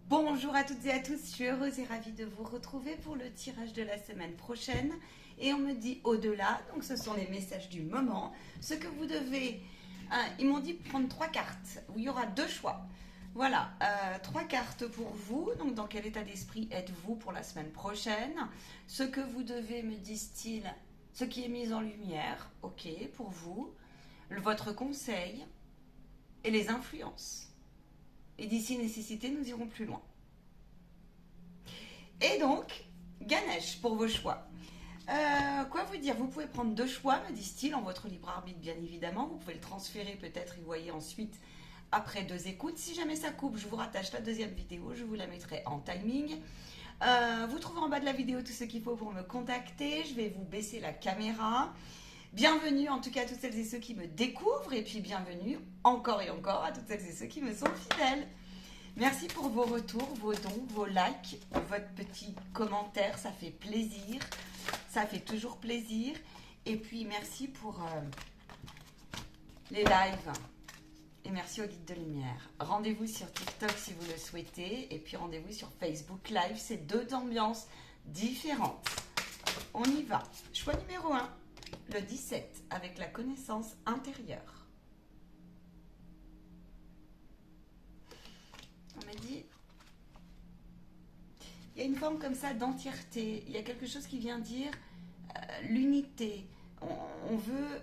Bonjour à toutes et à tous, je suis heureuse et ravie de vous retrouver pour le tirage de la semaine prochaine. Et on me dit au-delà, donc ce sont les messages du moment. Ce que vous devez, ils m'ont dit prendre trois cartes, où il y aura deux choix. Voilà, trois cartes pour vous. Donc dans quel état d'esprit êtes-vous pour la semaine prochaine? Ce que vous devez, me disent-ils, ce qui est mis en lumière, ok, pour vous. Votre conseil et les influences. Et d'ici nécessité, nous irons plus loin. Et donc, Ganesh pour vos choix. Quoi vous dire? Vous pouvez prendre deux choix, me disent-ils, en votre libre arbitre, bien évidemment. Vous pouvez le transférer peut-être et voyez ensuite après deux écoutes. Si jamais ça coupe, je vous rattache la deuxième vidéo. Je vous la mettrai en timing. Vous trouverez en bas de la vidéo tout ce qu'il faut pour me contacter. Je vais vous baisser la caméra. Bienvenue en tout cas à toutes celles et ceux qui me découvrent. Et puis bienvenue encore et encore à toutes celles et ceux qui me sont fidèles. Merci pour vos retours, vos dons, vos likes, votre petit commentaire, ça fait plaisir, ça fait toujours plaisir. Et puis merci pour les lives et merci au guide de lumière. Rendez-vous sur TikTok si vous le souhaitez et puis rendez-vous sur Facebook Live, c'est deux ambiances différentes. On y va. Choix numéro 1, le 17 avec la connaissance intérieure. On m'a dit, il y a une forme comme ça d'entièreté, il y a quelque chose qui vient dire l'unité. On veut,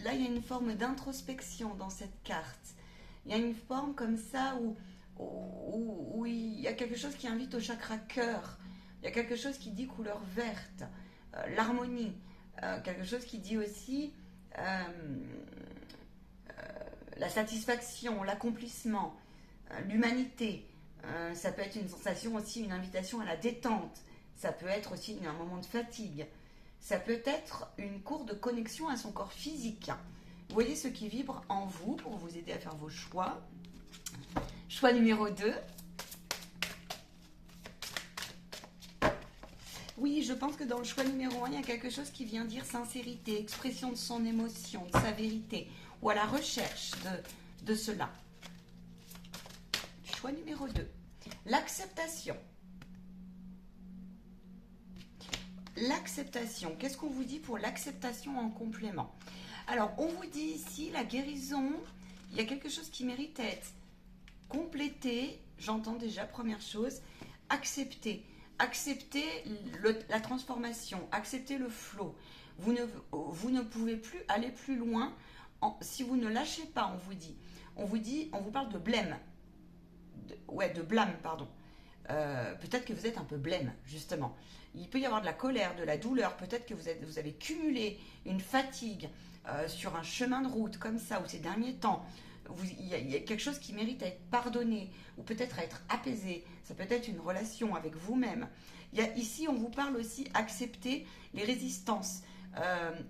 là il y a une forme d'introspection dans cette carte. Il y a une forme comme ça où il y a quelque chose qui invite au chakra cœur. Il y a quelque chose qui dit couleur verte, l'harmonie. Quelque chose qui dit aussi la satisfaction, l'accomplissement. L'humanité, ça peut être une sensation aussi, une invitation à la détente, ça peut être aussi un moment de fatigue, ça peut être une courbe de connexion à son corps physique. Vous voyez ce qui vibre en vous pour vous aider à faire vos choix. Choix numéro 2. Oui, je pense que dans le choix numéro 1, il y a quelque chose qui vient dire sincérité, expression de son émotion, de sa vérité, ou à la recherche de cela. Choix numéro 2, l'acceptation. L'acceptation, qu'est-ce qu'on vous dit pour l'acceptation en complément? Alors, on vous dit ici la guérison, il y a quelque chose qui mérite à être complété. J'entends déjà, première chose, accepter. Accepter la transformation, accepter le flot. Vous ne pouvez plus aller plus loin si vous ne lâchez pas, on vous dit. On vous parle de blême. De blâme, pardon. Peut-être que vous êtes un peu blême, justement. Il peut y avoir de la colère, de la douleur. Peut-être que vous avez cumulé une fatigue sur un chemin de route comme ça, ou ces derniers temps. Il y a quelque chose qui mérite à être pardonné, ou peut-être à être apaisé. Ça peut être une relation avec vous-même. Ici, on vous parle aussi accepter les résistances.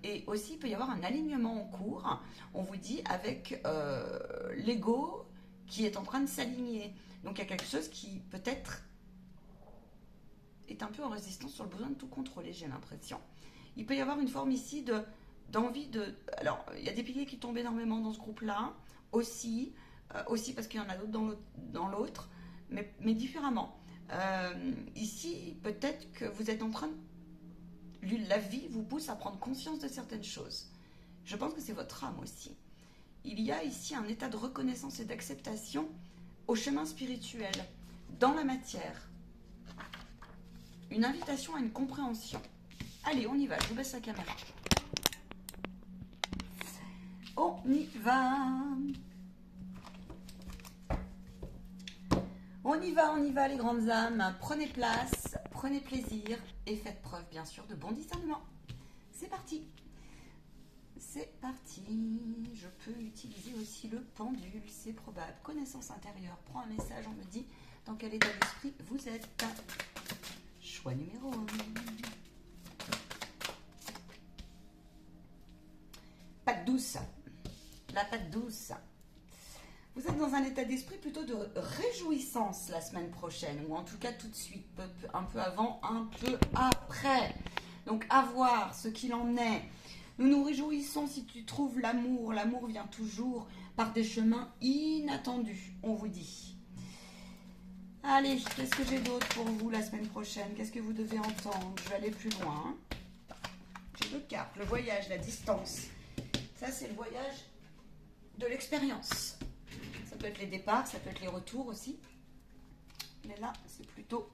Et aussi, il peut y avoir un alignement en cours. On vous dit avec l'ego qui est en train de s'aligner. Donc il y a quelque chose qui peut-être est un peu en résistance sur le besoin de tout contrôler, j'ai l'impression. Il peut y avoir une forme ici d'envie de... Alors, il y a des piliers qui tombent énormément dans ce groupe-là, aussi parce qu'il y en a d'autres dans l'autre, mais différemment. Ici, peut-être que vous êtes en train de... La vie vous pousse à prendre conscience de certaines choses. Je pense que c'est votre âme aussi. Il y a ici un état de reconnaissance et d'acceptation au chemin spirituel, dans la matière. Une invitation à une compréhension. Allez, on y va, je vous baisse la caméra. On y va. On y va les grandes âmes. Prenez place, prenez plaisir et faites preuve bien sûr de bon discernement. C'est parti. C'est parti. Je peux utiliser aussi le pendule, c'est probable. Connaissance intérieure, prends un message, on me dit dans quel état d'esprit vous êtes. Choix numéro 1. Patte douce. La patte douce. Vous êtes dans un état d'esprit plutôt de réjouissance la semaine prochaine, ou en tout cas tout de suite, un peu avant, un peu après. Donc à voir ce qu'il en est. Nous nous réjouissons si tu trouves l'amour. L'amour vient toujours par des chemins inattendus, on vous dit. Allez, qu'est-ce que j'ai d'autre pour vous la semaine prochaine? Qu'est-ce que vous devez entendre? Je vais aller plus loin. J'ai d'autres cartes. Le voyage, la distance. Ça, c'est le voyage de l'expérience. Ça peut être les départs, ça peut être les retours aussi. Mais là, c'est plutôt...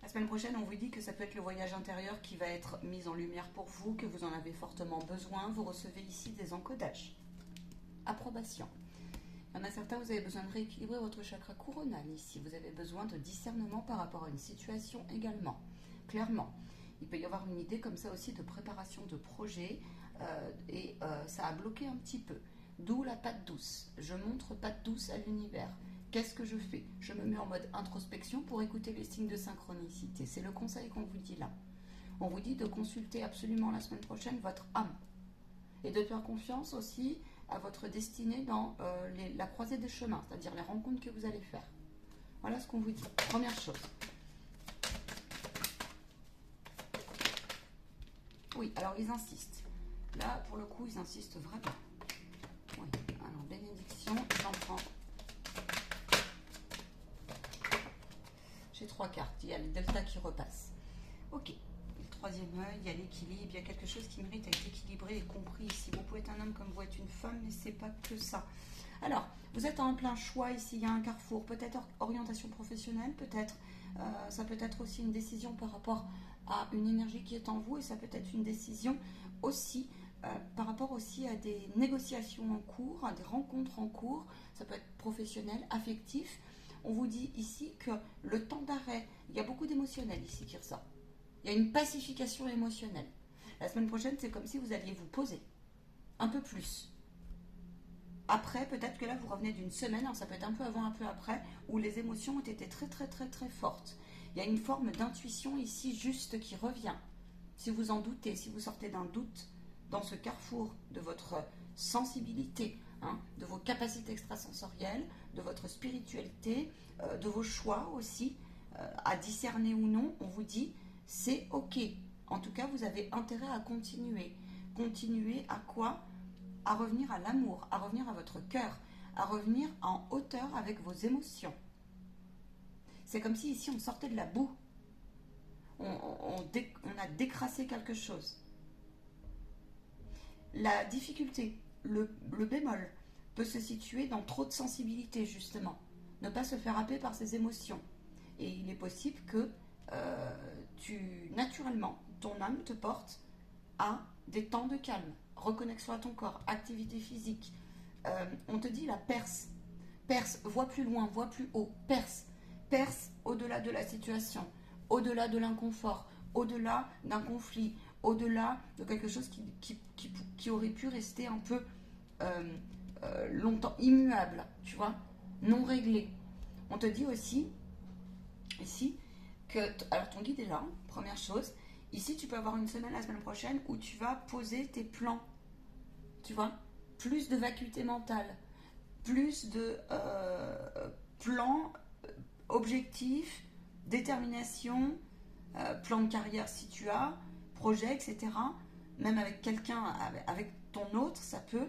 La semaine prochaine, on vous dit que ça peut être le voyage intérieur qui va être mis en lumière pour vous, que vous en avez fortement besoin. Vous recevez ici des encodages. Approbation. Il y en a certains, vous avez besoin de rééquilibrer votre chakra coronal ici. Vous avez besoin de discernement par rapport à une situation également. Clairement. Il peut y avoir une idée comme ça aussi de préparation de projet et ça a bloqué un petit peu. D'où la patte douce. Je montre patte douce à l'univers. Qu'est-ce que je fais? Je me mets en mode introspection pour écouter les signes de synchronicité. C'est le conseil qu'on vous dit là. On vous dit de consulter absolument la semaine prochaine votre âme. Et de faire confiance aussi à votre destinée dans la croisée des chemins, c'est-à-dire les rencontres que vous allez faire. Voilà ce qu'on vous dit. Première chose. Oui, alors ils insistent. Là, pour le coup, ils insistent vraiment. Oui, alors bénédiction, j'en prends. J'ai 3 cartes. Il y a le delta qui repasse. Ok. Le troisième œil, il y a l'équilibre. Il y a quelque chose qui mérite à être équilibré et compris ici. Vous pouvez être un homme comme vous êtes une femme, mais c'est pas que ça. Alors, vous êtes en plein choix ici. Il y a un carrefour. Peut-être orientation professionnelle, peut-être. Ça peut être aussi une décision par rapport à une énergie qui est en vous. Et ça peut être une décision aussi par rapport aussi à des négociations en cours, à des rencontres en cours. Ça peut être professionnel, affectif. On vous dit ici que le temps d'arrêt, il y a beaucoup d'émotionnel ici qui ressort. Il y a une pacification émotionnelle. La semaine prochaine, c'est comme si vous alliez vous poser un peu plus. Après, peut-être que là, vous revenez d'une semaine, alors ça peut être un peu avant, un peu après, où les émotions ont été très, très, très, très fortes. Il y a une forme d'intuition ici juste qui revient. Si vous en doutez, si vous sortez d'un doute dans ce carrefour de votre sensibilité, de vos capacités extrasensorielles, de votre spiritualité, de vos choix aussi, à discerner ou non, on vous dit, c'est ok. En tout cas, vous avez intérêt à continuer. Continuer à quoi? À revenir à l'amour, à revenir à votre cœur, à revenir en hauteur avec vos émotions. C'est comme si ici on sortait de la boue. On a décrassé quelque chose. La difficulté, le bémol, peut se situer dans trop de sensibilité, justement. Ne pas se faire happer par ses émotions. Et il est possible que naturellement, ton âme te porte à des temps de calme, reconnexion à ton corps, activité physique. On te dit la perce. Perce, vois plus loin, vois plus haut. Perce. Perce au-delà de la situation, au-delà de l'inconfort, au-delà d'un conflit, au-delà de quelque chose qui aurait pu rester un peu longtemps immuable, tu vois, non réglé. On te dit aussi, ici, que, alors ton guide est là, première chose. Ici, tu peux avoir une semaine la semaine prochaine où tu vas poser tes plans, tu vois, plus de vacuité mentale, plus de plans, objectifs, détermination, plan de carrière si tu as, projet, etc. Même avec quelqu'un, avec ton autre, ça peut,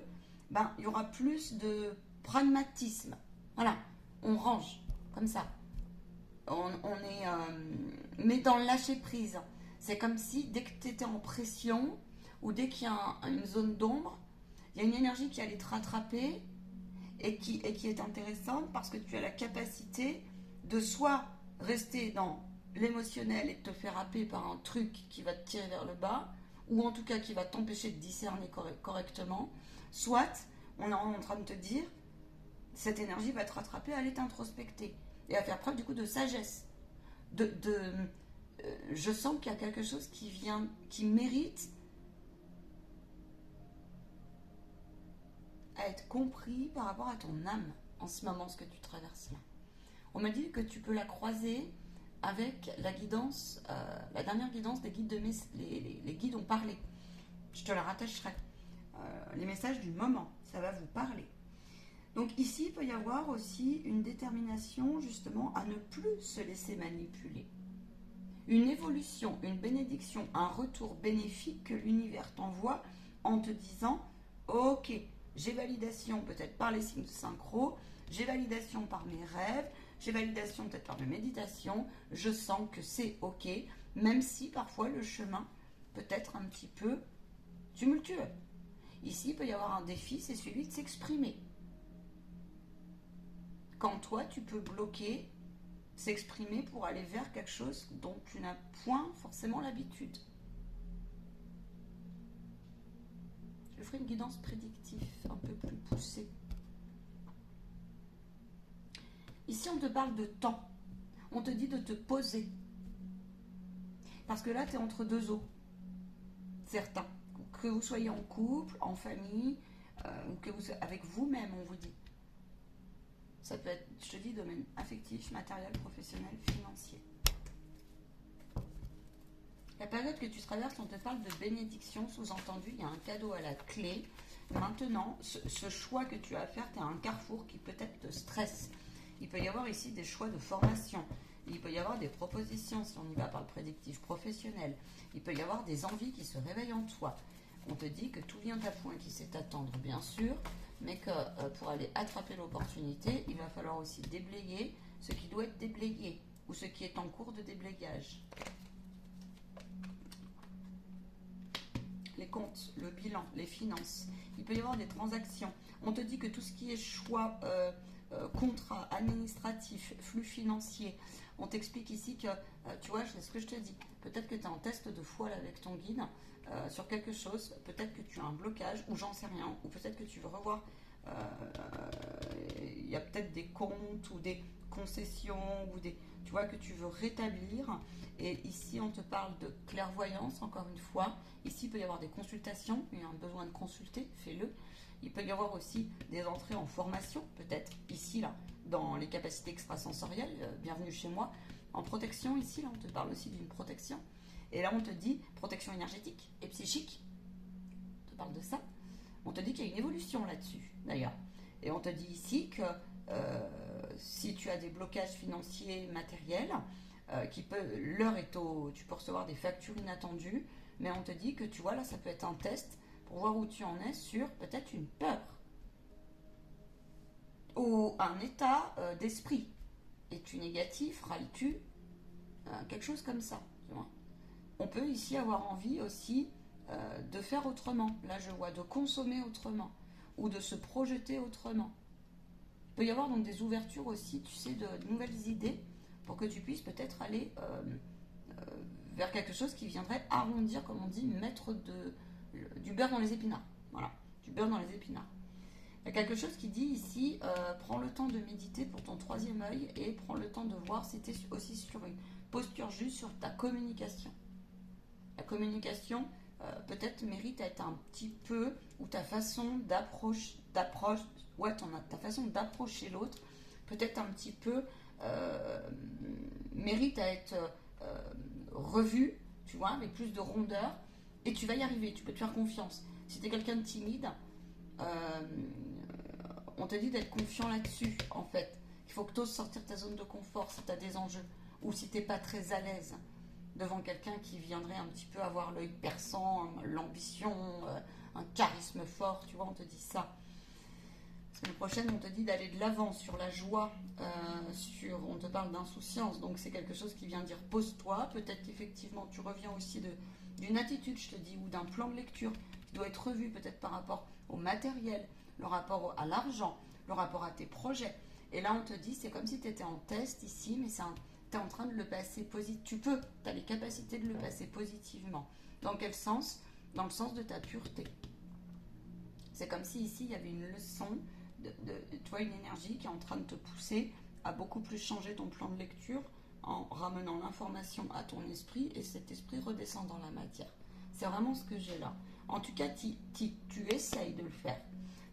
il y aura plus de pragmatisme. Voilà, on range, comme ça. On est, mais dans le lâcher prise. C'est comme si dès que tu étais en pression, ou dès qu'il y a une zone d'ombre, il y a une énergie qui allait te rattraper et qui est intéressante parce que tu as la capacité de soit rester dans l'émotionnel et te faire happer par un truc qui va te tirer vers le bas, ou en tout cas qui va t'empêcher de discerner correctement, soit on est en train de te dire cette énergie va te rattraper à aller t'introspecter et à faire preuve du coup de sagesse. Je sens qu'il y a quelque chose qui mérite à être compris par rapport à ton âme en ce moment, ce que tu traverses là. On me dit que tu peux la croiser avec la guidance, la dernière guidance des guides les guides ont parlé. Je te la rattacherai. Les messages du moment, ça va vous parler. Donc ici, il peut y avoir aussi une détermination justement à ne plus se laisser manipuler. Une évolution, une bénédiction, un retour bénéfique que l'univers t'envoie en te disant « Ok, j'ai validation peut-être par les signes de synchro, j'ai validation par mes rêves, j'ai validation peut-être par mes méditations, je sens que c'est ok, même si parfois le chemin peut être un petit peu tumultueux. Ici, il peut y avoir un défi, c'est celui de s'exprimer. Quand toi, tu peux bloquer, s'exprimer pour aller vers quelque chose dont tu n'as point forcément l'habitude. Je ferai une guidance prédictive un peu plus poussée. Ici, on te parle de temps. On te dit de te poser. Parce que là, tu es entre deux eaux. Certains. Que vous soyez en couple, en famille, ou que vous avec vous-même, on vous dit. Ça peut être, je te dis, domaine affectif, matériel, professionnel, financier. La période que tu traverses, on te parle de bénédiction, sous-entendu, il y a un cadeau à la clé. Maintenant, ce choix que tu as à faire, tu es à un carrefour qui peut-être te stresse. Il peut y avoir ici des choix de formation. Il peut y avoir des propositions, si on y va par le prédictif professionnel. Il peut y avoir des envies qui se réveillent en toi. On te dit que tout vient à point, qui sait attendre, bien sûr, mais que pour aller attraper l'opportunité, il va falloir aussi déblayer ce qui doit être déblayé ou ce qui est en cours de déblayage. Les comptes, le bilan, les finances. Il peut y avoir des transactions. On te dit que tout ce qui est choix, contrat administratif, flux financier, on t'explique ici que, tu vois, c'est ce que je te dis. Peut-être que tu es en test de foi là, avec ton guide sur quelque chose. Peut-être que tu as un blocage ou j'en sais rien. Ou peut-être que tu veux revoir. Il y a peut-être des comptes ou des concessions ou des, tu vois, que tu veux rétablir. Et ici, on te parle de clairvoyance, encore une fois. Ici, il peut y avoir des consultations. Il y a un besoin de consulter, fais-le. Il peut y avoir aussi des entrées en formation, peut-être ici, là, dans les capacités extrasensorielles. Bienvenue chez moi. En protection, ici, là, on te parle aussi d'une protection. Et là, on te dit protection énergétique et psychique. On te parle de ça. On te dit qu'il y a une évolution là-dessus, d'ailleurs. Et on te dit ici que si tu as des blocages financiers, matériels, l'heure est au, tu peux recevoir des factures inattendues, mais on te dit que tu vois là, ça peut être un test pour voir où tu en es sur peut-être une peur ou un état d'esprit. Es-tu négatif, râles-tu, quelque chose comme ça. Tu vois. On peut ici avoir envie aussi de faire autrement. Là, je vois de consommer autrement ou de se projeter autrement. Il peut y avoir donc des ouvertures aussi, tu sais, de nouvelles idées pour que tu puisses peut-être aller vers quelque chose qui viendrait arrondir, comme on dit, mettre du beurre dans les épinards. Voilà, du beurre dans les épinards. Il y a quelque chose qui dit ici, prends le temps de méditer pour ton troisième œil et prends le temps de voir si tu es aussi sur une posture juste sur ta communication. La communication peut-être mérite à être un petit peu, ou ta façon d'approche, ouais, ta façon d'approcher l'autre, peut-être un petit peu mérite à être revue, tu vois, avec plus de rondeur, et tu vas y arriver, tu peux te faire confiance. Si tu es quelqu'un de timide, on te dit d'être confiant là-dessus, en fait. Il faut que tu oses sortir de ta zone de confort si tu as des enjeux, ou si tu n'es pas très à l'aise devant quelqu'un qui viendrait un petit peu avoir l'œil perçant, l'ambition, un charisme fort, tu vois, on te dit ça. La semaine prochaine, on te dit d'aller de l'avant sur la joie, on te parle d'insouciance, donc c'est quelque chose qui vient dire pose-toi, peut-être qu'effectivement tu reviens aussi d'une attitude, je te dis, ou d'un plan de lecture qui doit être revu peut-être par rapport au matériel, le rapport à l'argent, le rapport à tes projets. Et là, on te dit, c'est comme si tu étais en test ici, mais tu es en train de le passer positivement. Tu as les capacités de le passer positivement. Dans quel sens? Dans le sens de ta pureté. C'est comme si ici, il y avait une leçon, tu vois, une énergie qui est en train de te pousser à beaucoup plus changer ton plan de lecture en ramenant l'information à ton esprit et cet esprit redescend dans la matière. C'est vraiment ce que j'ai là. En tout cas, tu essayes de le faire.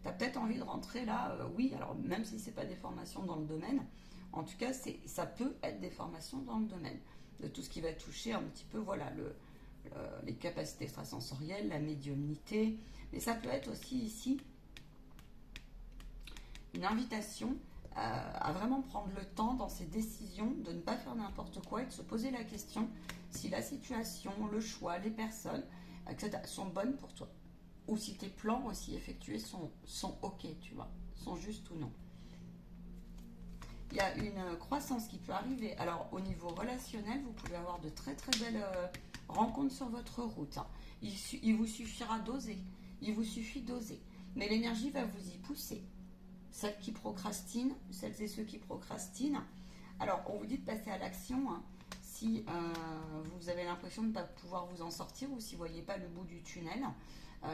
Tu as peut-être envie de rentrer là, oui, alors même si ce n'est pas des formations dans le domaine, en tout cas, ça peut être des formations dans le domaine. De tout ce qui va toucher un petit peu, voilà, les capacités extrasensorielles, la médiumnité. Mais ça peut être aussi ici une invitation à vraiment prendre le temps dans ses décisions, de ne pas faire n'importe quoi et de se poser la question si la situation, le choix, les personnes, etc. sont bonnes pour toi. Ou si tes plans aussi effectués sont ok, tu vois, sont justes ou non. il y a une croissance qui peut arriver. Alors, au niveau relationnel, vous pouvez avoir de très très belles rencontres sur votre route. Hein. Il vous suffira d'oser. Il vous suffit d'oser. Mais l'énergie va vous y pousser. Celles qui procrastinent, celles et ceux qui procrastinent. Alors, on vous dit de passer à l'action. Hein, si vous avez l'impression de ne pas pouvoir vous en sortir ou si vous ne voyez pas le bout du tunnel,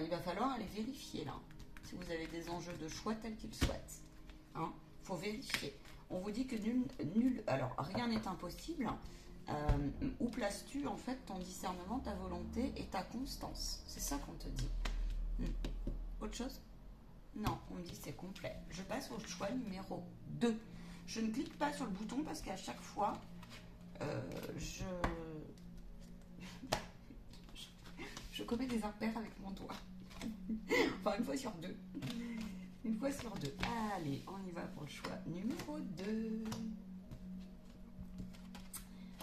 il va falloir aller vérifier là. Si vous avez des enjeux de choix tels qu'ils souhaitent. Hein, faut vérifier. On vous dit que alors rien n'est impossible. Où places-tu en fait ton discernement, ta volonté et ta constance? C'est ça qu'on te dit. Autre chose? Non, on me dit c'est complet. Je passe au choix numéro 2. Je ne clique pas sur le bouton parce qu'à chaque fois, je commets des impairs avec mon doigt. Enfin, une fois sur deux. Une fois sur deux. Allez, on y va pour le choix numéro 2.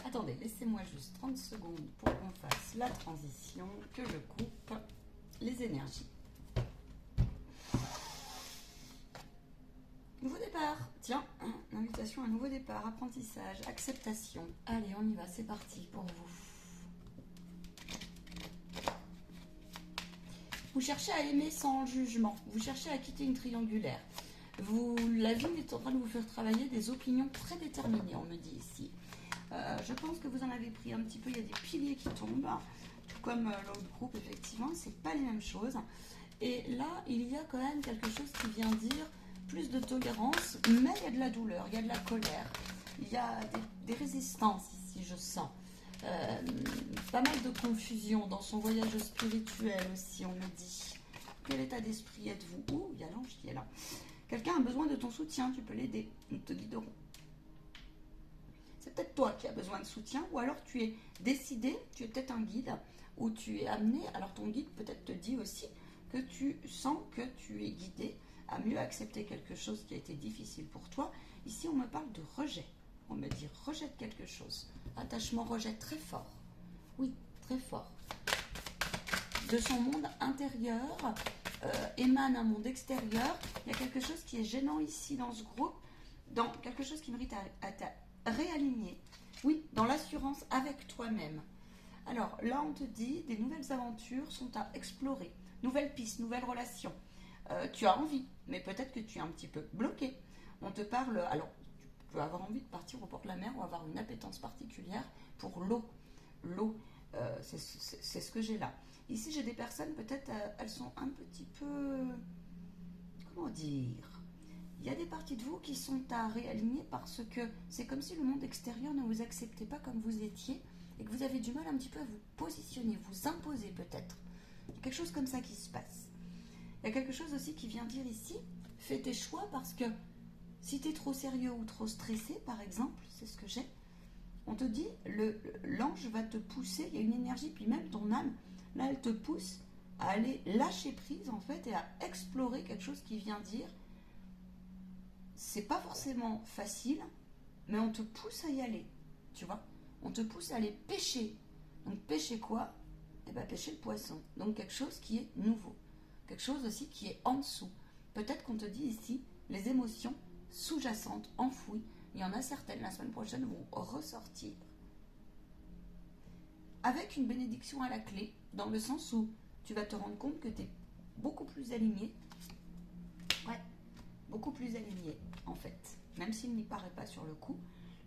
Attendez, laissez-moi juste 30 secondes pour qu'on fasse la transition, que je coupe les énergies. Nouveau départ. Tiens, invitation à un nouveau départ, apprentissage, acceptation. Allez, on y va, c'est parti pour vous. Vous cherchez à aimer sans jugement. Vous cherchez à quitter une triangulaire. La vie est en train de vous faire travailler des opinions prédéterminées, on me dit ici. Je pense que vous en avez pris un petit peu. Il y a des piliers qui tombent. Tout comme l'autre groupe, effectivement, c'est pas les mêmes choses. Et là, il y a quand même quelque chose qui vient dire plus de tolérance, mais il y a de la douleur, il y a de la colère. Il y a des résistances ici, je sens. Pas mal de confusion dans son voyage spirituel aussi, on me dit. Quel état d'esprit êtes-vous? Ouh, il y a l'ange qui est là. Quelqu'un a besoin de ton soutien, tu peux l'aider, ils te guideront. C'est peut-être toi qui as besoin de soutien, ou alors tu es décidé, tu es peut-être un guide, ou tu es amené, alors ton guide peut-être te dit aussi que tu sens que tu es guidé à mieux accepter quelque chose qui a été difficile pour toi. Ici, on me parle de rejet. On me dit rejette quelque chose. Attachement, rejet très fort. Oui, très fort. De son monde intérieur émane un monde extérieur. Il y a quelque chose qui est gênant ici dans ce groupe, dans quelque chose qui mérite à réaligner. Oui, dans l'assurance avec toi-même. Alors là, on te dit des nouvelles aventures sont à explorer. Nouvelles pistes, nouvelles relations. Tu as envie, mais peut-être que tu es un petit peu bloqué. On te parle, alors tu peux avoir envie de partir au bord de la mer ou avoir une appétence particulière pour l'eau. L'eau, c'est ce que j'ai là. Ici, j'ai des personnes, peut-être elles sont un petit peu, comment dire, il y a des parties de vous qui sont à réaligner parce que c'est comme si le monde extérieur ne vous acceptait pas comme vous étiez et que vous avez du mal un petit peu à vous positionner, vous imposer peut-être. Il y a quelque chose comme ça qui se passe. Il y a quelque chose aussi qui vient dire ici, fais tes choix parce que si tu es trop sérieux ou trop stressé, par exemple, c'est ce que j'ai, on te dit, l'ange va te pousser, il y a une énergie, puis même ton âme, là, elle te pousse à aller lâcher prise, en fait, et à explorer quelque chose qui vient dire, c'est pas forcément facile, mais on te pousse à y aller, tu vois. On te pousse à aller pêcher. Donc, pêcher quoi? Eh bien, pêcher le poisson. Donc, quelque chose qui est nouveau. Quelque chose aussi qui est en dessous. Peut-être qu'on te dit ici, les émotions sous-jacentes, enfouies, il y en a certaines, la semaine prochaine, vont ressortir. Avec une bénédiction à la clé, dans le sens où tu vas te rendre compte que tu es beaucoup plus aligné. Ouais, beaucoup plus aligné, en fait. Même s'il n'y paraît pas sur le coup,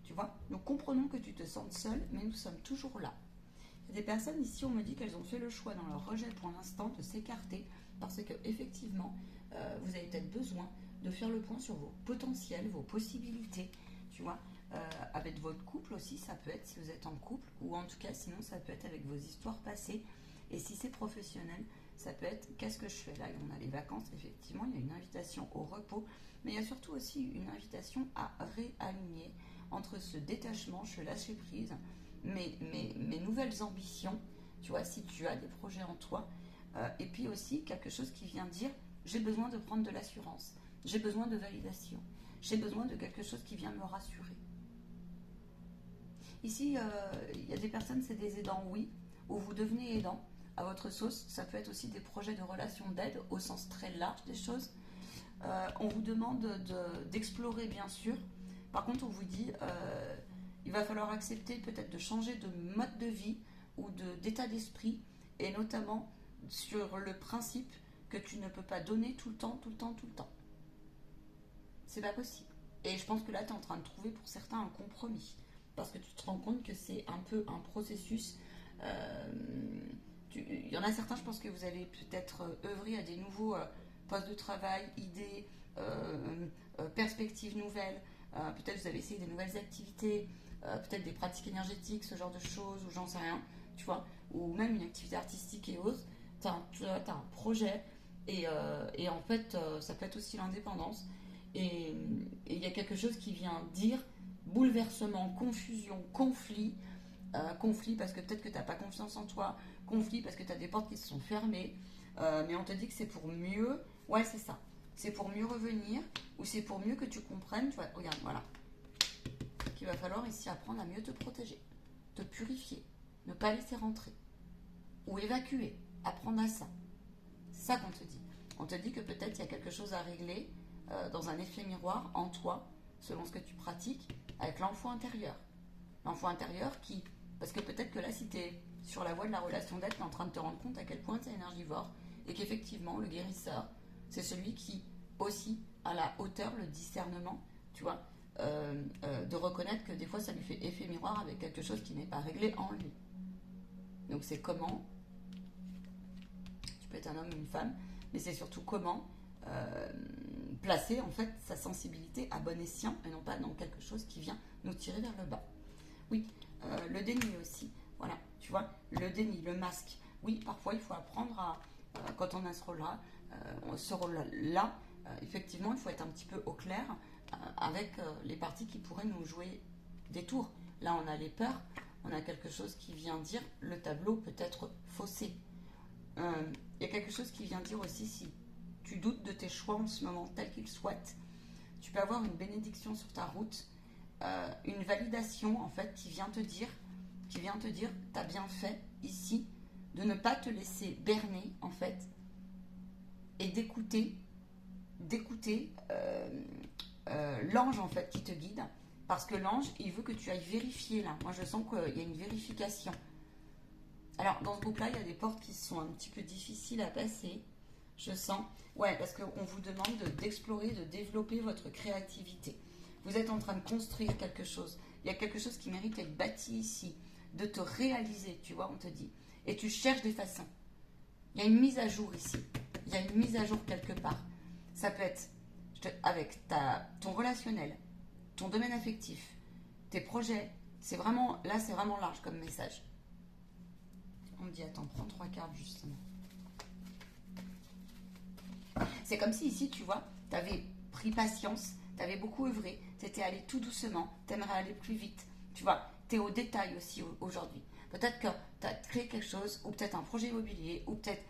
tu vois. Nous comprenons que tu te sentes seul, mais nous sommes toujours là. Il y a des personnes ici, on me dit qu'elles ont fait le choix dans leur rejet pour l'instant de s'écarter, parce que effectivement, vous avez peut-être besoin de faire le point sur vos potentiels, vos possibilités, tu vois, avec votre couple aussi, ça peut être si vous êtes en couple, ou en tout cas, sinon ça peut être avec vos histoires passées, et si c'est professionnel, ça peut être qu'est-ce que je fais là, on a les vacances, effectivement, il y a une invitation au repos, mais il y a surtout aussi une invitation à réaligner entre ce détachement, ce lâcher prise, mes nouvelles ambitions, tu vois, si tu as des projets en toi, et puis aussi quelque chose qui vient dire, j'ai besoin de prendre de l'assurance, j'ai besoin de validation, j'ai besoin de quelque chose qui vient me rassurer. Ici, il y a des personnes, c'est des aidants, oui, ou vous devenez aidant à votre sauce. Ça peut être aussi des projets de relations d'aide au sens très large des choses. On vous demande d'explorer, bien sûr, Par contre, on vous dit, il va falloir accepter peut-être de changer de mode de vie ou d'état d'esprit, et notamment sur le principe que tu ne peux pas donner tout le temps, tout le temps, tout le temps. C'est pas possible. Et je pense que là, tu es en train de trouver pour certains un compromis. Parce que tu te rends compte que c'est un peu un processus. Il y en a certains, je pense que vous avez peut-être œuvré à des nouveaux postes de travail, idées, perspectives nouvelles. Peut-être vous avez essayé des nouvelles activités, peut-être des pratiques énergétiques, ce genre de choses, ou j'en sais rien, tu vois. Ou même une activité artistique et autres. Tu as, un projet, et en fait, ça peut être aussi l'indépendance. Et il y a quelque chose qui vient dire bouleversement, confusion, conflit. Conflit parce que peut-être que tu n'as pas confiance en toi, conflit parce que tu as des portes qui se sont fermées, mais on te dit que c'est pour mieux, ouais c'est ça, c'est pour mieux revenir, ou c'est pour mieux que tu comprennes, tu vois, regarde, voilà, qu'il va falloir ici apprendre à mieux te protéger, te purifier, ne pas laisser rentrer, ou évacuer, apprendre à ça. C'est ça qu'on te dit. On te dit que peut-être il y a quelque chose à régler dans un effet miroir en toi, selon ce que tu pratiques, avec l'enfant intérieur. L'enfant intérieur qui, parce que peut-être que là, si tu es sur la voie de la relation d'aide, tu es en train de te rendre compte à quel point tu es énergivore, et qu'effectivement, le guérisseur, c'est celui qui aussi a la hauteur, le discernement, tu vois, de reconnaître que des fois, ça lui fait effet miroir avec quelque chose qui n'est pas réglé en lui. Donc c'est comment, tu peux être un homme ou une femme, mais c'est surtout comment placer en fait sa sensibilité à bon escient, et non pas dans quelque chose qui vient nous tirer vers le bas. Oui, le déni aussi, voilà, tu vois, le déni, le masque. Oui, parfois il faut apprendre à, quand on a ce rôle-là, effectivement, il faut être un petit peu au clair avec les parties qui pourraient nous jouer des tours. Là, on a les peurs, on a quelque chose qui vient dire le tableau peut être faussé. Il y a quelque chose qui vient dire aussi, si tu doutes de tes choix en ce moment, tels qu'ils soient, tu peux avoir une bénédiction sur ta route, une validation en fait qui vient te dire, t'as bien fait ici de ne pas te laisser berner en fait, et d'écouter l'ange en fait qui te guide, parce que l'ange il veut que tu ailles vérifier là. Moi je sens qu'il y a une vérification. Alors dans ce groupe là il y a des portes qui sont un petit peu difficiles à passer, je sens, ouais, parce qu'on vous demande d'explorer, de développer votre créativité. Vous êtes en train de construire quelque chose. Il y a quelque chose qui mérite d'être bâti ici, de te réaliser, tu vois, on te dit. Et tu cherches des façons. Il y a une mise à jour ici. Il y a une mise à jour quelque part. Ça peut être avec ton relationnel, ton domaine affectif, tes projets. C'est vraiment large comme message. On me dit, attends, prends 3 cartes justement. C'est comme si ici, tu vois, tu avais pris patience, tu avais beaucoup œuvré, tu étais allé tout doucement, tu aimerais aller plus vite. Tu vois, tu es au détail aussi aujourd'hui. Peut-être que tu as créé quelque chose, ou peut-être un projet immobilier, ou peut-être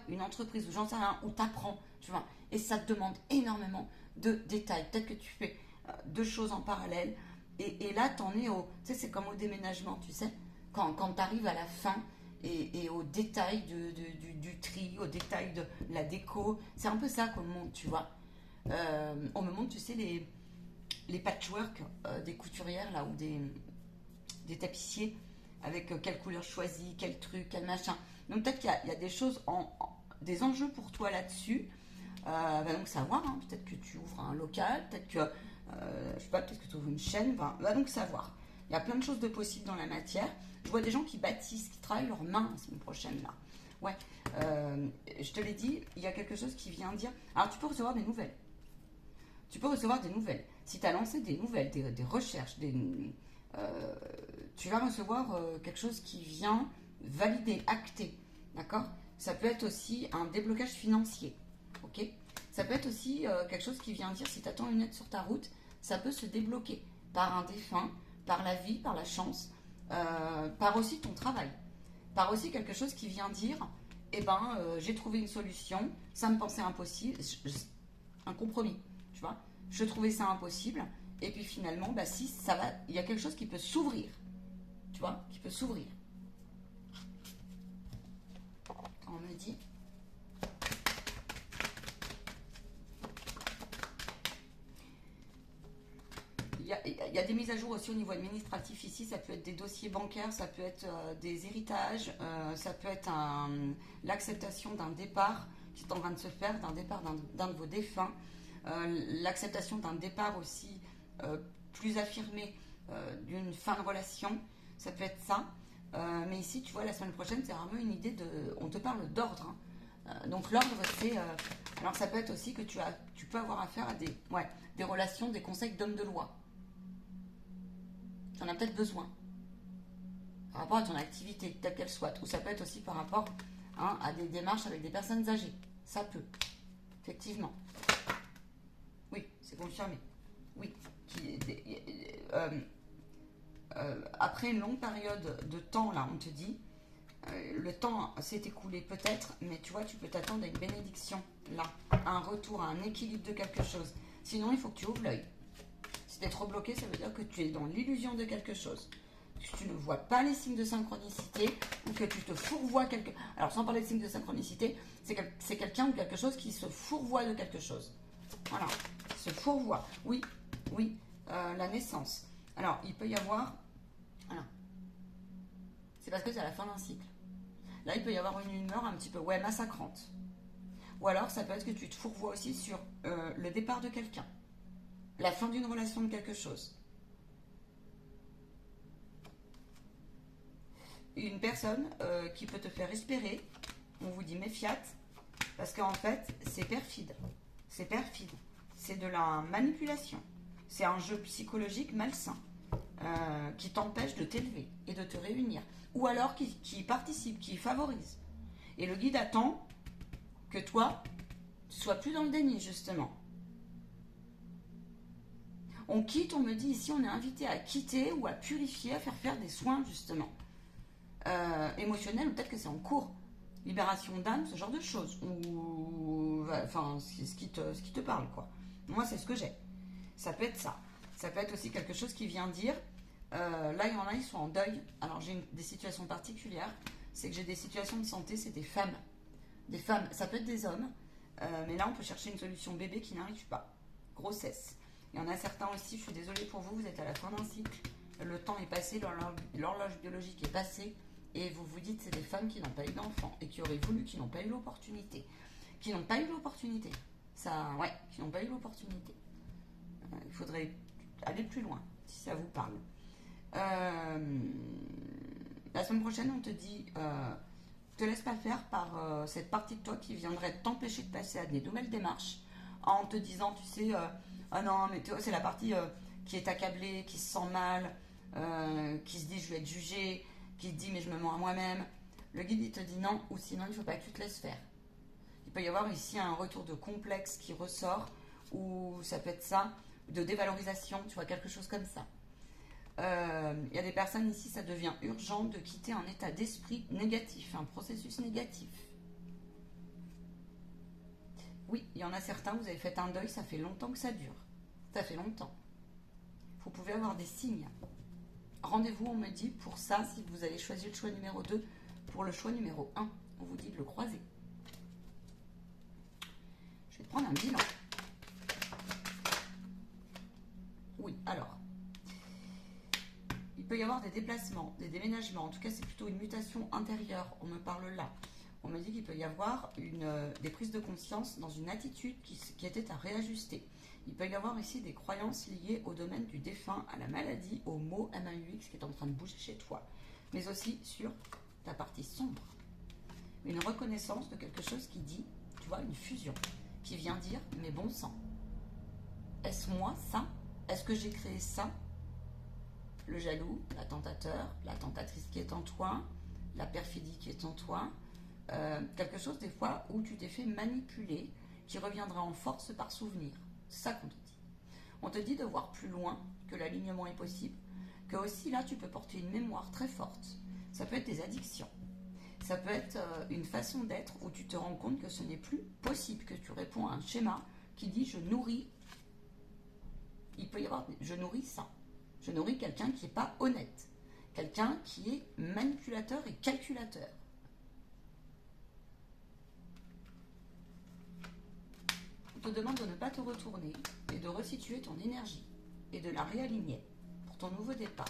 une entreprise, ou j'en sais rien, où tu apprends, tu vois. Et ça te demande énormément de détails. Peut-être que tu fais 2 choses en parallèle. Et là, tu en es au... Tu sais, c'est comme au déménagement, tu sais. Quand tu arrives à la fin... Et au détail du tri, au détail de la déco. C'est un peu ça qu'on me montre, tu vois. On me montre, tu sais, les patchwork des couturières, là, ou des tapissiers, avec quelle couleur choisie, quel truc, quel machin. Donc peut-être qu'il y a des choses, des enjeux pour toi là-dessus. Va donc savoir, hein, peut-être que tu ouvres un local, peut-être que, je sais pas, peut-être que tu ouvres une chaîne, va donc savoir. Il y a plein de choses de possibles dans la matière. Je vois des gens qui bâtissent, qui travaillent leurs mains la semaine prochaine là. Ouais, je te l'ai dit, il y a quelque chose qui vient dire. Alors tu peux recevoir des nouvelles. Si tu as lancé des nouvelles, des recherches, tu vas recevoir quelque chose qui vient valider, acter. D'accord? Ça peut être aussi un déblocage financier. Ok? Ça peut être aussi quelque chose qui vient dire, si tu attends une aide sur ta route, ça peut se débloquer par un défunt, par la vie, par la chance. Par aussi ton travail, par aussi quelque chose qui vient dire, j'ai trouvé une solution, ça me pensait impossible, un compromis, tu vois, je trouvais ça impossible, et puis finalement, si ça va, il y a quelque chose qui peut s'ouvrir, tu vois, qui peut s'ouvrir. On me dit, y a des mises à jour aussi au niveau administratif ici, ça peut être des dossiers bancaires, ça peut être des héritages, ça peut être l'acceptation d'un départ qui est en train de se faire, d'un départ d'un de vos défunts, l'acceptation d'un départ aussi plus affirmé d'une fin de relation, ça peut être ça. Mais ici, tu vois, la semaine prochaine, c'est vraiment une idée de... On te parle d'ordre. Donc l'ordre, c'est... alors ça peut être aussi que tu peux avoir affaire à des relations, des conseils d'hommes de loi. Tu en as peut-être besoin. Par rapport à ton activité, telle qu'elle soit. Ou ça peut être aussi par rapport à des démarches avec des personnes âgées. Ça peut. Effectivement. Oui, c'est confirmé. Oui. Après une longue période de temps, là, on te dit, le temps s'est écoulé peut-être, mais tu vois, tu peux t'attendre à une bénédiction, là, à un retour, à un équilibre de quelque chose. Sinon, il faut que tu ouvres l'œil. Si tu es trop bloqué, ça veut dire que tu es dans l'illusion de quelque chose. Que tu ne vois pas les signes de synchronicité ou que tu te fourvoies quelque... Alors, sans parler de signes de synchronicité, c'est quelqu'un ou quelque chose qui se fourvoie de quelque chose. Voilà, se fourvoie. Oui, oui, la naissance. Alors, il peut y avoir... Voilà. C'est parce que c'est à la fin d'un cycle. Là, il peut y avoir une humeur un petit peu, massacrante. Ou alors, ça peut être que tu te fourvoies aussi sur le départ de quelqu'un. La fin d'une relation de quelque chose. Une personne qui peut te faire espérer, on vous dit méfiate, parce qu'en fait, c'est perfide. C'est perfide. C'est de la manipulation. C'est un jeu psychologique malsain qui t'empêche de t'élever et de te réunir. Ou alors qui participe, qui favorise. Et le guide attend que toi, tu sois plus dans le déni, justement. On quitte, on me dit ici, on est invité à quitter ou à purifier, à faire des soins, justement. Émotionnels, ou peut-être que c'est en cours. Libération d'âme, ce genre de choses. Ou, enfin, ce qui te parle, quoi. Moi, c'est ce que j'ai. Ça peut être ça. Ça peut être aussi quelque chose qui vient dire, là, il y en a, ils sont en deuil. Alors, j'ai des situations particulières. C'est que j'ai des situations de santé, c'est des femmes. Des femmes, ça peut être des hommes. Mais là, on peut chercher une solution bébé qui n'arrive pas. Grossesse. Il y en a certains aussi, je suis désolée pour vous, vous êtes à la fin d'un cycle. Le temps est passé, l'horloge biologique est passée. Et vous vous dites, c'est des femmes qui n'ont pas eu d'enfants et qui auraient voulu, qui n'ont pas eu l'opportunité. Qui n'ont pas eu l'opportunité. Ça, qui n'ont pas eu l'opportunité. Il faudrait aller plus loin, si ça vous parle. La semaine prochaine, on te dit, te laisse pas faire par cette partie de toi qui viendrait t'empêcher de passer à des nouvelles démarches, en te disant, tu sais, ah non, mais c'est la partie qui est accablée, qui se sent mal, qui se dit, je vais être jugée, qui te dit, mais je me mens à moi-même. Le guide, il te dit non, ou sinon, il ne faut pas que tu te laisses faire. Il peut y avoir ici un retour de complexe qui ressort, ou ça peut être ça, de dévalorisation, tu vois, quelque chose comme ça. Il y a des personnes ici, ça devient urgent de quitter un état d'esprit négatif, un processus négatif. Oui, il y en a certains, vous avez fait un deuil, ça fait longtemps que ça dure. Ça fait longtemps. Vous pouvez avoir des signes. Rendez-vous, on me dit, pour ça, si vous avez choisi le choix numéro 2, pour le choix numéro 1, on vous dit de le croiser. Je vais prendre un bilan. Oui, alors. Il peut y avoir des déplacements, des déménagements. En tout cas, c'est plutôt une mutation intérieure. On me parle là. On me dit qu'il peut y avoir des prises de conscience dans une attitude qui était à réajuster. Il peut y avoir ici des croyances liées au domaine du défunt, à la maladie, au mot MAUX qui est en train de bouger chez toi. Mais aussi sur ta partie sombre. Une reconnaissance de quelque chose qui dit, tu vois, une fusion, qui vient dire, mais bon sang. Est-ce moi ça? Est-ce que j'ai créé ça? Le jaloux, la tentateur, la tentatrice qui est en toi, la perfidie qui est en toi. Quelque chose des fois où tu t'es fait manipuler, qui reviendra en force par souvenir. C'est ça qu'on te dit. On te dit de voir plus loin, que l'alignement est possible, que aussi là tu peux porter une mémoire très forte. Ça peut être des addictions. Ça peut être une façon d'être où tu te rends compte que ce n'est plus possible, que tu réponds à un schéma qui dit je nourris. Il peut y avoir je nourris ça. Je nourris quelqu'un qui n'est pas honnête. Quelqu'un qui est manipulateur et calculateur. On te demande de ne pas te retourner et de resituer ton énergie et de la réaligner. ton nouveau départ.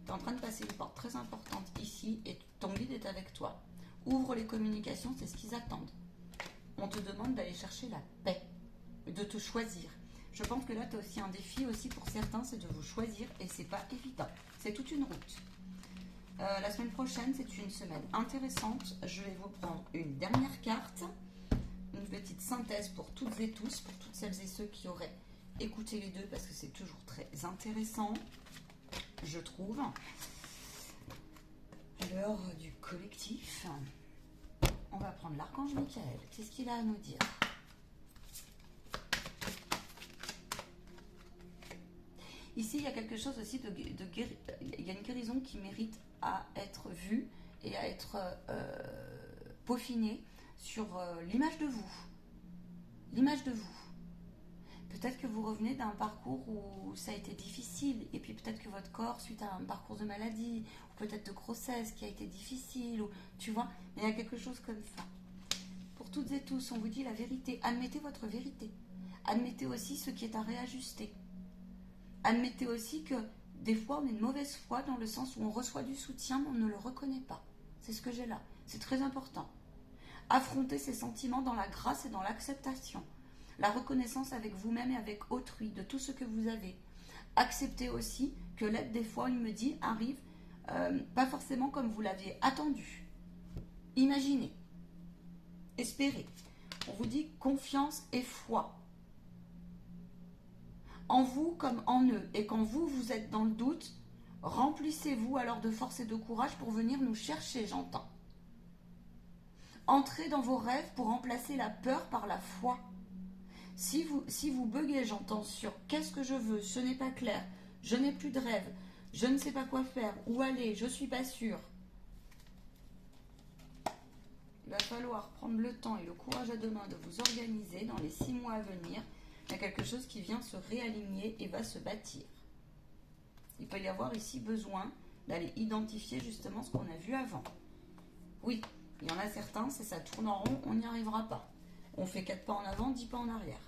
Tu es en train de passer une porte très importante ici et ton guide est avec toi. Ouvre les communications, c'est ce qu'ils attendent. On te demande d'aller chercher la paix, de te choisir. Je pense que là, tu as aussi un défi aussi pour certains, c'est de vous choisir et c'est pas évident. C'est toute une route. La semaine prochaine, c'est une semaine intéressante. Je vais vous prendre une dernière carte, une petite synthèse pour toutes et tous, pour toutes celles et ceux qui auraient écouté les deux, parce que c'est toujours très intéressant, je trouve. L'heure du collectif. On va prendre l'archange Michael. Qu'est-ce qu'il a à nous dire? Ici, il y a quelque chose aussi il y a une guérison qui mérite à être vue et à être peaufinée sur l'image de vous. L'image de vous. Peut-être que vous revenez d'un parcours où ça a été difficile, et puis peut-être que votre corps, suite à un parcours de maladie, ou peut-être de grossesse qui a été difficile, ou tu vois, mais il y a quelque chose comme ça. Pour toutes et tous, on vous dit la vérité. Admettez votre vérité. Admettez aussi ce qui est à réajuster. Admettez aussi que des fois, on est de mauvaise foi dans le sens où on reçoit du soutien, mais on ne le reconnaît pas. C'est ce que j'ai là. C'est très important. Affrontez ces sentiments dans la grâce et dans l'acceptation. La reconnaissance avec vous-même et avec autrui de tout ce que vous avez. Acceptez aussi que l'aide, des fois, il me dit, arrive pas forcément comme vous l'aviez attendu. Imaginez. Espérez. On vous dit confiance et foi. En vous comme en eux. Et quand vous êtes dans le doute, remplissez-vous alors de force et de courage pour venir nous chercher, j'entends. Entrez dans vos rêves pour remplacer la peur par la foi. Si vous buguez, j'entends, sur qu'est-ce que je veux, ce n'est pas clair, je n'ai plus de rêve, je ne sais pas quoi faire, où aller, je ne suis pas sûre. Il va falloir prendre le temps et le courage à deux mains de vous organiser dans les 6 mois à venir. Il y a quelque chose qui vient se réaligner et va se bâtir. Il peut y avoir ici besoin d'aller identifier justement ce qu'on a vu avant. Oui, il y en a certains, c'est ça tourne en rond, on n'y arrivera pas. On fait 4 pas en avant, 10 pas en arrière.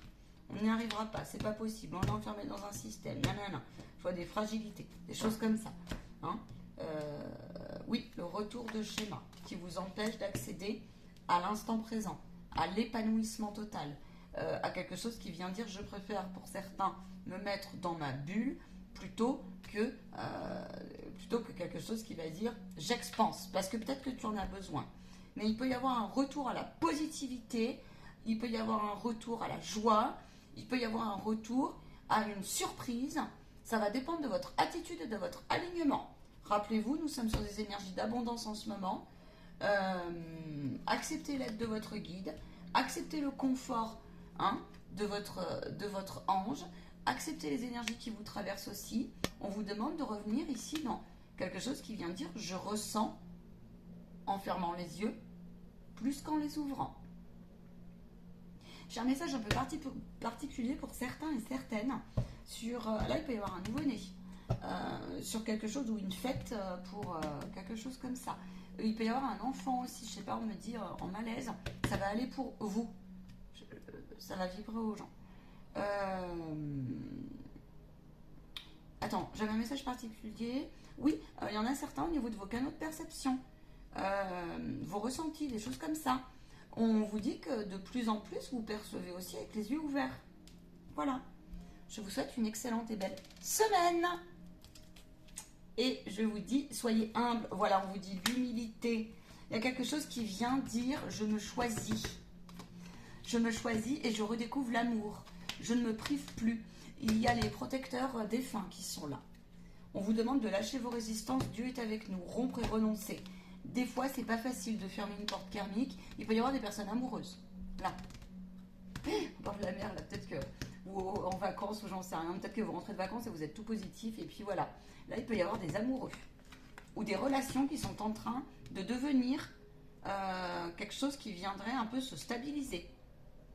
On n'y arrivera pas, c'est pas possible. On est enfermé dans un système. Nanana. Je vois des fragilités, des choses comme ça. Hein, oui, le retour de schéma qui vous empêche d'accéder à l'instant présent, à l'épanouissement total, à quelque chose qui vient dire je préfère pour certains me mettre dans ma bulle plutôt que quelque chose qui va dire j'expanse. Parce que peut-être que tu en as besoin. Mais il peut y avoir un retour à la positivité. Il peut y avoir un retour à la joie, il peut y avoir un retour à une surprise. Ça va dépendre de votre attitude et de votre alignement. Rappelez-vous, nous sommes sur des énergies d'abondance en ce moment. Acceptez l'aide de votre guide, acceptez le confort de votre ange, acceptez les énergies qui vous traversent aussi. On vous demande de revenir ici dans quelque chose qui vient dire je ressens en fermant les yeux plus qu'en les ouvrant. J'ai un message un peu particulier pour certains et certaines sur, là il peut y avoir un nouveau-né, sur quelque chose ou une fête pour quelque chose comme ça. Il peut y avoir un enfant aussi, je sais pas, on me dit en malaise, ça va aller pour vous, ça va vibrer aux gens. Attends, j'avais un message particulier. Oui, il y en a certains au niveau de vos canaux de perception, vos ressentis, des choses comme ça. On vous dit que de plus en plus, vous percevez aussi avec les yeux ouverts. Voilà. Je vous souhaite une excellente et belle semaine. Et je vous dis, soyez humbles. Voilà, on vous dit l'humilité. Il y a quelque chose qui vient dire, je me choisis. Je me choisis et je redécouvre l'amour. Je ne me prive plus. Il y a les protecteurs défunts qui sont là. On vous demande de lâcher vos résistances. Dieu est avec nous. Rompre et renoncer. Des fois, c'est pas facile de fermer une porte karmique. Il peut y avoir des personnes amoureuses. Là. On parle de la mer, là, peut-être que... Ou en vacances, ou j'en sais rien. Peut-être que vous rentrez de vacances et vous êtes tout positif. Et puis voilà. Là, il peut y avoir des amoureux. Ou des relations qui sont en train de devenir quelque chose qui viendrait un peu se stabiliser.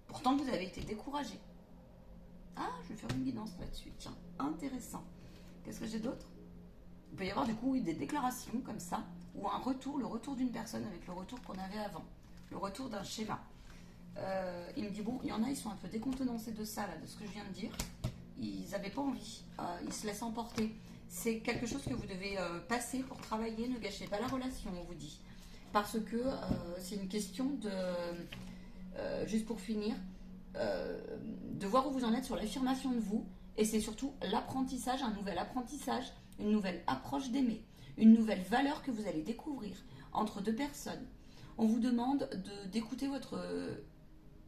Pourtant, vous avez été découragé. Ah, je vais faire une guidance là-dessus. Tiens, intéressant. Qu'est-ce que j'ai d'autre? Il peut y avoir du coup des déclarations comme ça, ou un retour, le retour d'une personne avec le retour qu'on avait avant, le retour d'un schéma. Il me dit, bon, il y en a, ils sont un peu décontenancés de ça, là, de ce que je viens de dire. Ils n'avaient pas envie, ils se laissent emporter. c'est quelque chose que vous devez passer pour travailler. Ne gâchez pas la relation, on vous dit. Parce que c'est une question de, juste pour finir, de voir où vous en êtes sur l'affirmation de vous. Et c'est surtout l'apprentissage, un nouvel apprentissage, une nouvelle approche d'aimer, une nouvelle valeur que vous allez découvrir entre deux personnes. On vous demande d'écouter votre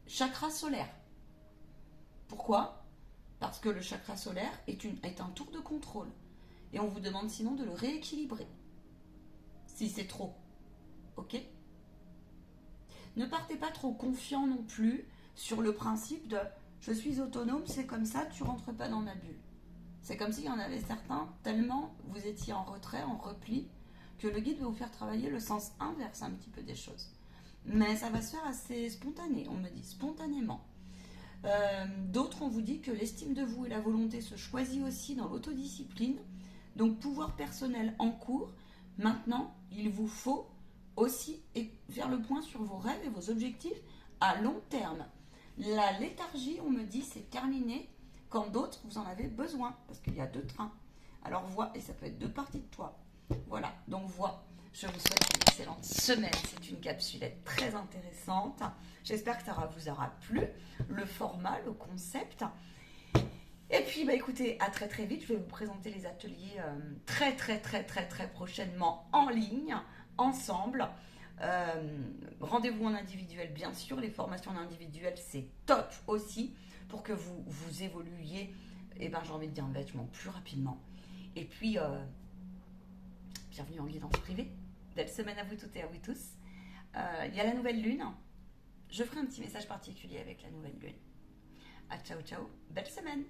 chakra solaire. Pourquoi? Parce que le chakra solaire est un tour de contrôle. Et on vous demande sinon de le rééquilibrer. Si c'est trop. Ok? Ne partez pas trop confiant non plus sur le principe de je suis autonome, c'est comme ça, tu rentres pas dans ma bulle. C'est comme s'il y en avait certains, tellement vous étiez en retrait, en repli, que le guide va vous faire travailler le sens inverse un petit peu des choses. Mais ça va se faire assez spontané, on me dit, spontanément. D'autres, on vous dit que l'estime de vous et la volonté se choisit aussi dans l'autodiscipline. Donc, pouvoir personnel en cours. Maintenant, il vous faut aussi faire le point sur vos rêves et vos objectifs à long terme. La léthargie, on me dit, c'est terminé quand d'autres, vous en avez besoin. Parce qu'il y a 2 trains. Alors, voix, et ça peut être 2 parties de toi. Voilà, donc voix. Je vous souhaite une excellente semaine. C'est une capsulette très intéressante. J'espère que ça vous aura plu. Le format, le concept. Et puis, bah, écoutez, à très très vite. Je vais vous présenter les ateliers très prochainement en ligne, ensemble. Rendez-vous en individuel, bien sûr. Les formations en individuel, c'est top aussi pour que vous évoluiez, et ben, j'ai envie de dire vachement plus rapidement. Et puis, bienvenue en guidance privée. Belle semaine à vous toutes et à vous tous. Il y a la nouvelle lune. Je ferai un petit message particulier avec la nouvelle lune. Ah, ciao, ciao. Belle semaine.